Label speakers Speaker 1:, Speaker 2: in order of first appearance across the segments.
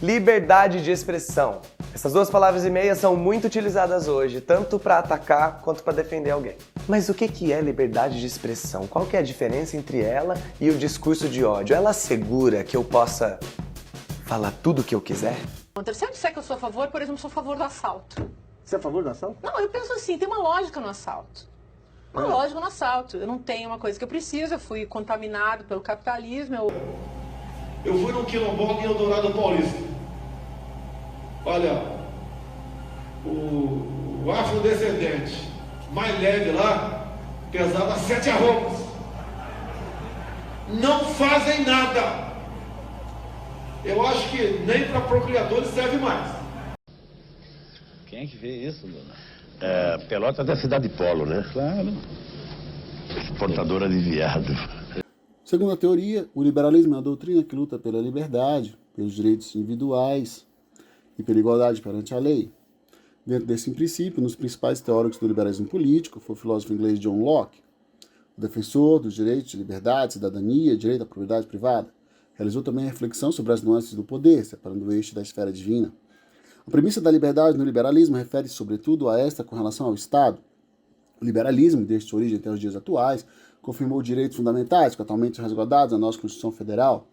Speaker 1: Liberdade de expressão. Essas duas palavras e meia são muito utilizadas hoje, tanto para atacar quanto para defender alguém. Mas o que é liberdade de expressão? Qual que é a diferença entre ela e o discurso de ódio? Ela assegura que eu possa falar tudo o que eu quiser?
Speaker 2: Se eu disser que eu sou a favor, por exemplo, sou a favor do assalto.
Speaker 3: Você é a favor do assalto?
Speaker 2: Não, eu penso assim, tem uma lógica no assalto. Uma lógica no assalto. Eu não tenho uma coisa que eu preciso, eu fui contaminado pelo capitalismo.
Speaker 4: Eu fui no quilombola em Eldorado Paulista. Olha, o afrodescendente mais leve lá pesava 7 arrobas. Não fazem nada. Eu acho que nem para procriadores serve mais.
Speaker 5: Quem é que vê isso, dona?
Speaker 6: Pelotas é cidade polo, né?
Speaker 5: Claro.
Speaker 6: Exportadora de viado.
Speaker 3: Segundo a teoria, o liberalismo é uma doutrina que luta pela liberdade, pelos direitos individuais e pela igualdade perante a lei. Dentro desse princípio, um dos principais teóricos do liberalismo político foi o filósofo inglês John Locke, o defensor dos direitos de liberdade, cidadania e direito à propriedade privada. Realizou também reflexão sobre as nuances do poder, separando o eixo da esfera divina. A premissa da liberdade no liberalismo refere-se sobretudo a esta com relação ao Estado. O liberalismo, desde sua origem até os dias atuais, confirmou direitos fundamentais que atualmente são resguardados na nossa Constituição Federal: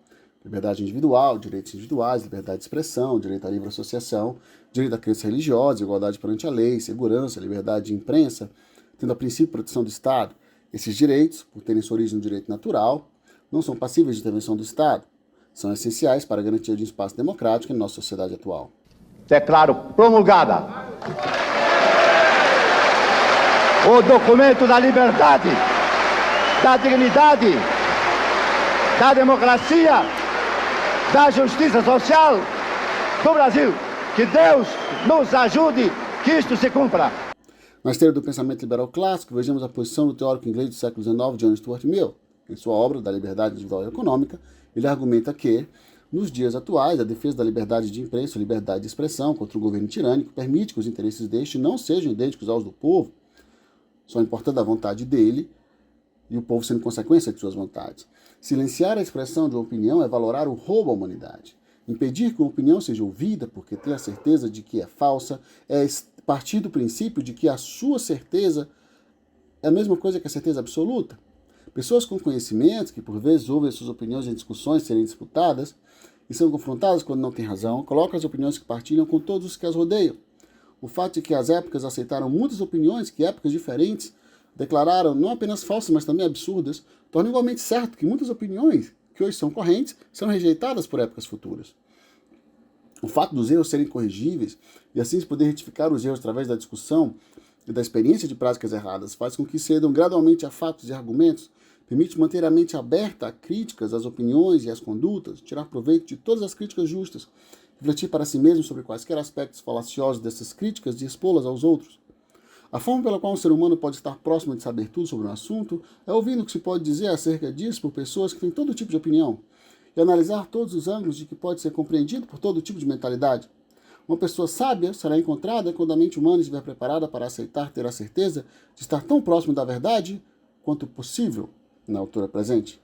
Speaker 3: liberdade individual, direitos individuais, liberdade de expressão, direito à livre associação, direito à crença religiosa, igualdade perante a lei, segurança, liberdade de imprensa, tendo a princípio de proteção do Estado. Esses direitos, por terem sua origem no direito natural, não são passíveis de intervenção do Estado. São essenciais para a garantia de um espaço democrático em nossa sociedade atual.
Speaker 7: Declaro promulgada o documento da liberdade, da dignidade, da democracia, da justiça social do Brasil. Que Deus nos ajude que isto se cumpra.
Speaker 3: Na esteira do pensamento liberal clássico, vejamos a posição do teórico inglês do século XIX, John Stuart Mill. Em sua obra Da Liberdade Individual e Econômica, ele argumenta que, nos dias atuais, a defesa da liberdade de imprensa e liberdade de expressão contra o governo tirânico permite que os interesses deste não sejam idênticos aos do povo, só importando a vontade dele e o povo sendo consequência de suas vontades. Silenciar a expressão de uma opinião é valorar o roubo à humanidade. Impedir que uma opinião seja ouvida porque tem a certeza de que é falsa é partir do princípio de que a sua certeza é a mesma coisa que a certeza absoluta. Pessoas com conhecimentos, que por vezes ouvem suas opiniões em discussões serem disputadas e são confrontadas quando não têm razão, colocam as opiniões que partilham com todos os que as rodeiam. O fato de que as épocas aceitaram muitas opiniões que épocas diferentes declararam não apenas falsas, mas também absurdas, torna igualmente certo que muitas opiniões que hoje são correntes serão rejeitadas por épocas futuras. O fato dos erros serem corrigíveis e assim se poder retificar os erros através da discussão e da experiência de práticas erradas faz com que cedam gradualmente a fatos e argumentos, permite manter a mente aberta a críticas, às opiniões e às condutas, tirar proveito de todas as críticas justas, refletir para si mesmo sobre quaisquer aspectos falaciosos dessas críticas e expô-las aos outros. A forma pela qual um ser humano pode estar próximo de saber tudo sobre um assunto é ouvindo o que se pode dizer acerca disso por pessoas que têm todo tipo de opinião e analisar todos os ângulos de que pode ser compreendido por todo tipo de mentalidade. Uma pessoa sábia será encontrada quando a mente humana estiver preparada para aceitar ter a certeza de estar tão próximo da verdade quanto possível na altura presente.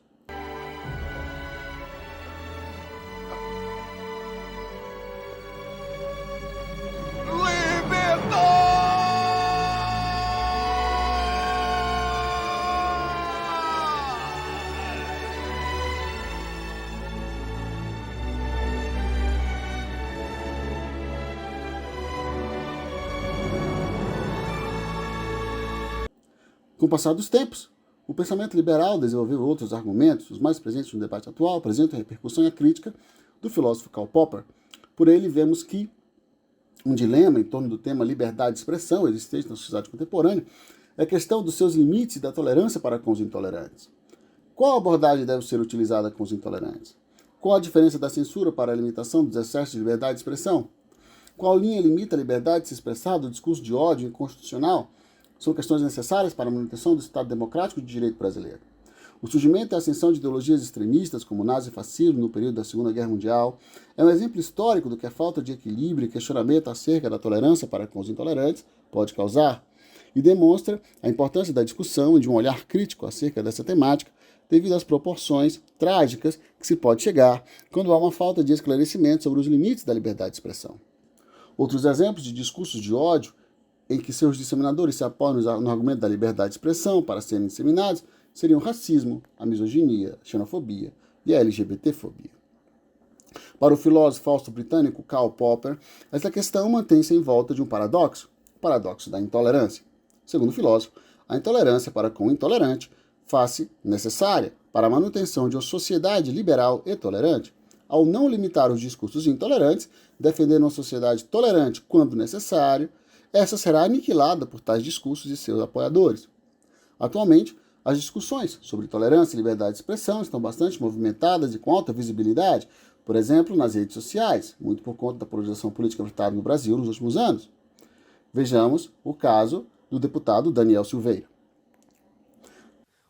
Speaker 3: Com o passar dos tempos, o pensamento liberal desenvolveu outros argumentos, os mais presentes no debate atual, apresentam a repercussão e a crítica do filósofo Karl Popper. Por ele, vemos que um dilema em torno do tema liberdade de expressão existente na sociedade contemporânea é a questão dos seus limites e da tolerância para com os intolerantes. Qual abordagem deve ser utilizada com os intolerantes? Qual a diferença da censura para a limitação dos excessos de liberdade de expressão? Qual linha limita a liberdade de se expressar do discurso de ódio inconstitucional? São questões necessárias para a manutenção do Estado democrático de direito brasileiro. O surgimento e a ascensão de ideologias extremistas, como o nazifascismo no período da Segunda Guerra Mundial, é um exemplo histórico do que a falta de equilíbrio e questionamento acerca da tolerância para com os intolerantes pode causar, e demonstra a importância da discussão e de um olhar crítico acerca dessa temática devido às proporções trágicas que se pode chegar quando há uma falta de esclarecimento sobre os limites da liberdade de expressão. Outros exemplos de discursos de ódio em que seus disseminadores se apoiam no argumento da liberdade de expressão para serem disseminados seriam o racismo, a misoginia, a xenofobia e a LGBTfobia. Para o filósofo austro-britânico Karl Popper, esta questão mantém-se em volta de um paradoxo, o paradoxo da intolerância. Segundo o filósofo, a intolerância para com o intolerante faz-se necessária para a manutenção de uma sociedade liberal e tolerante. Ao não limitar os discursos intolerantes, defender uma sociedade tolerante quando necessário, essa será aniquilada por tais discursos e seus apoiadores. Atualmente, as discussões sobre tolerância e liberdade de expressão estão bastante movimentadas e com alta visibilidade, por exemplo, nas redes sociais, muito por conta da polarização política afetada no Brasil nos últimos anos. Vejamos o caso do deputado Daniel Silveira.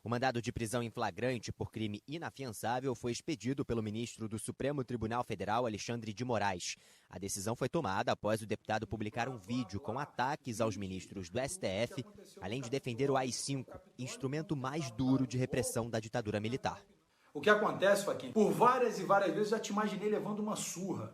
Speaker 8: O mandado de prisão em flagrante por crime inafiançável foi expedido pelo ministro do Supremo Tribunal Federal, Alexandre de Moraes. A decisão foi tomada após o deputado publicar um vídeo com ataques aos ministros do STF, além de defender o AI-5, instrumento mais duro de repressão da ditadura militar.
Speaker 9: O que acontece, Faquinha, por várias e várias vezes já te imaginei levando uma surra.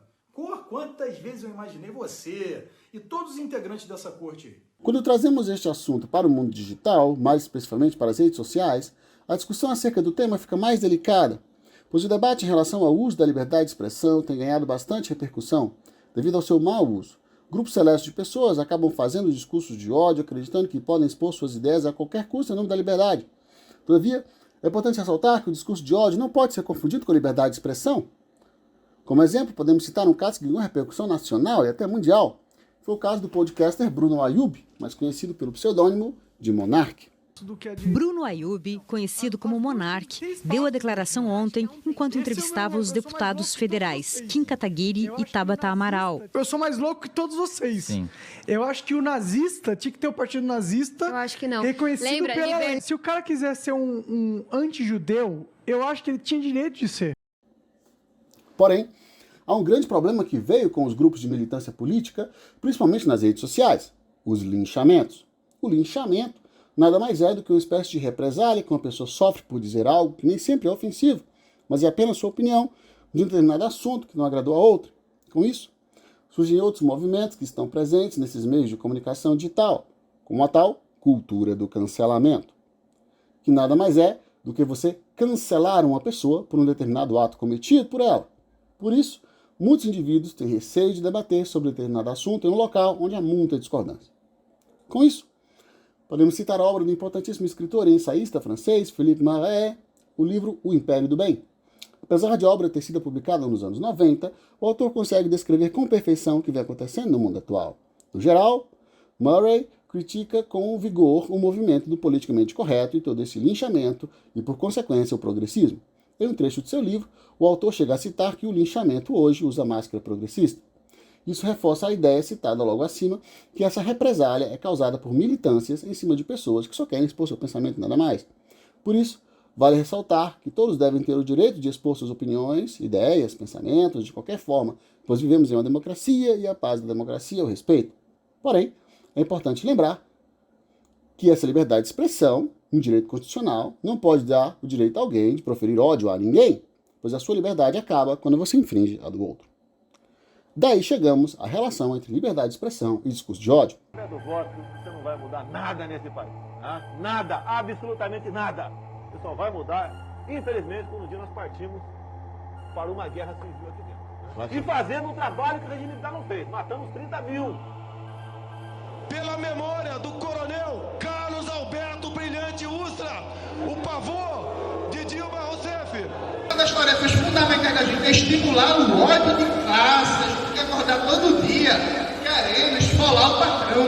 Speaker 9: Quantas vezes eu imaginei você e todos os integrantes dessa corte aí?
Speaker 3: Quando trazemos este assunto para o mundo digital, mais especificamente para as redes sociais, a discussão acerca do tema fica mais delicada, pois o debate em relação ao uso da liberdade de expressão tem ganhado bastante repercussão devido ao seu mau uso. Grupos celestes de pessoas acabam fazendo discursos de ódio, acreditando que podem expor suas ideias a qualquer custo em nome da liberdade. Todavia, é importante ressaltar que o discurso de ódio não pode ser confundido com a liberdade de expressão. Como exemplo, podemos citar um caso que ganhou repercussão nacional e até mundial. Foi o caso do podcaster Bruno Ayub, mais conhecido pelo pseudônimo de Monark.
Speaker 10: Bruno Ayub, conhecido como Monark, deu a declaração ontem enquanto entrevistava os deputados federais Kim Kataguiri e Tabata Amaral.
Speaker 11: Eu sou mais louco que todos vocês. Sim. Eu acho que o nazista tinha que ter o partido nazista.
Speaker 12: Eu acho que não.
Speaker 11: Reconhecido pela lei. Se o cara quiser ser um anti-judeu, eu acho que ele tinha direito de ser.
Speaker 3: Porém, há um grande problema que veio com os grupos de militância política, principalmente nas redes sociais: os linchamentos. O linchamento nada mais é do que uma espécie de represália que uma pessoa sofre por dizer algo que nem sempre é ofensivo, mas é apenas sua opinião de um determinado assunto que não agradou a outra. Com isso, surgem outros movimentos que estão presentes nesses meios de comunicação digital, como a tal cultura do cancelamento, que nada mais é do que você cancelar uma pessoa por um determinado ato cometido por ela. Por isso, muitos indivíduos têm receio de debater sobre determinado assunto em um local onde há muita discordância. Com isso, podemos citar a obra do importantíssimo escritor e ensaísta francês Philippe Marais, o livro O Império do Bem. Apesar de a obra ter sido publicada nos anos 90, o autor consegue descrever com perfeição o que vem acontecendo no mundo atual. No geral, Murray critica com vigor o movimento do politicamente correto e todo esse linchamento e, por consequência, o progressismo. Em um trecho de seu livro, o autor chega a citar que o linchamento hoje usa máscara progressista. Isso reforça a ideia citada logo acima, que essa represália é causada por militâncias em cima de pessoas que só querem expor seu pensamento e nada mais. Por isso, vale ressaltar que todos devem ter o direito de expor suas opiniões, ideias, pensamentos, de qualquer forma, pois vivemos em uma democracia e a paz da democracia é o respeito. Porém, é importante lembrar que essa liberdade de expressão, um direito constitucional, não pode dar o direito a alguém de proferir ódio a ninguém, pois a sua liberdade acaba quando você infringe a do outro. Daí chegamos à relação entre liberdade de expressão e discurso de ódio.
Speaker 13: Do voto, você não vai mudar nada nesse país. Tá? Nada, absolutamente nada. Você só vai mudar, infelizmente, quando um dia nós partimos para uma guerra civil aqui dentro. E fazendo um trabalho que o regime militar não fez. Matamos 30 mil.
Speaker 4: Pela memória do coronel Carlos Alberto Brilhante Ustra, o pavor de Dilma Rousseff.
Speaker 14: Uma das tarefas fundamentais da gente é estimular o ódio de classe. A gente tem que acordar todo dia querendo esfolar o patrão.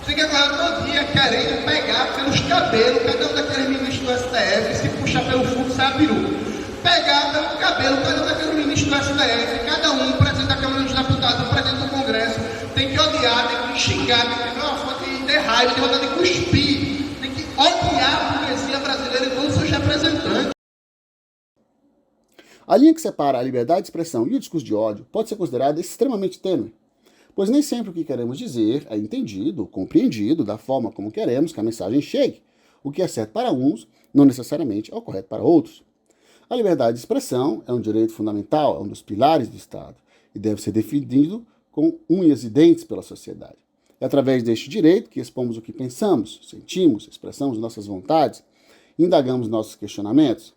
Speaker 14: Você tem que acordar todo dia querendo pegar pelos cabelos cada um daqueles ministros do STF, se puxar pelo fundo, sai a peru. Pegar pelo cabelo cada um daqueles ministros do STF, cada um, presidente da Câmara dos Deputados, presidente do Congresso, tem que odiar, tem que xingar, tem que ver uma fonte de raiva, tem vontade de cuspir, tem que odiar a burguesia brasileira e todos os seus representantes.
Speaker 3: A linha que separa a liberdade de expressão e o discurso de ódio pode ser considerada extremamente tênue, pois nem sempre o que queremos dizer é entendido, compreendido da forma como queremos que a mensagem chegue, O que é certo para uns não necessariamente é o correto para outros. A liberdade de expressão é um direito fundamental, é um dos pilares do Estado e deve ser defendido com unhas e dentes pela sociedade. É através deste direito que expomos o que pensamos, sentimos, expressamos nossas vontades, indagamos nossos questionamentos.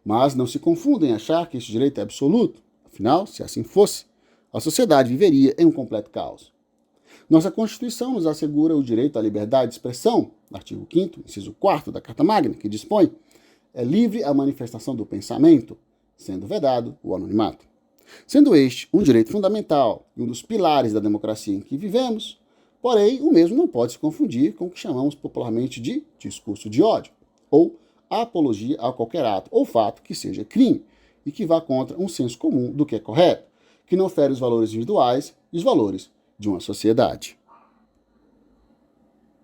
Speaker 3: Mas não se confunda em achar que este direito é absoluto. Afinal, se assim fosse, a sociedade viveria em um completo caos. Nossa Constituição nos assegura o direito à liberdade de expressão, artigo 5º, inciso 4º da Carta Magna, que dispõe: é livre a manifestação do pensamento, sendo vedado o anonimato. Sendo este um direito fundamental e um dos pilares da democracia em que vivemos, porém, o mesmo não pode se confundir com o que chamamos popularmente de discurso de ódio, ou apologia a qualquer ato ou fato que seja crime e que vá contra um senso comum do que é correto, que não fere os valores individuais e os valores de uma sociedade.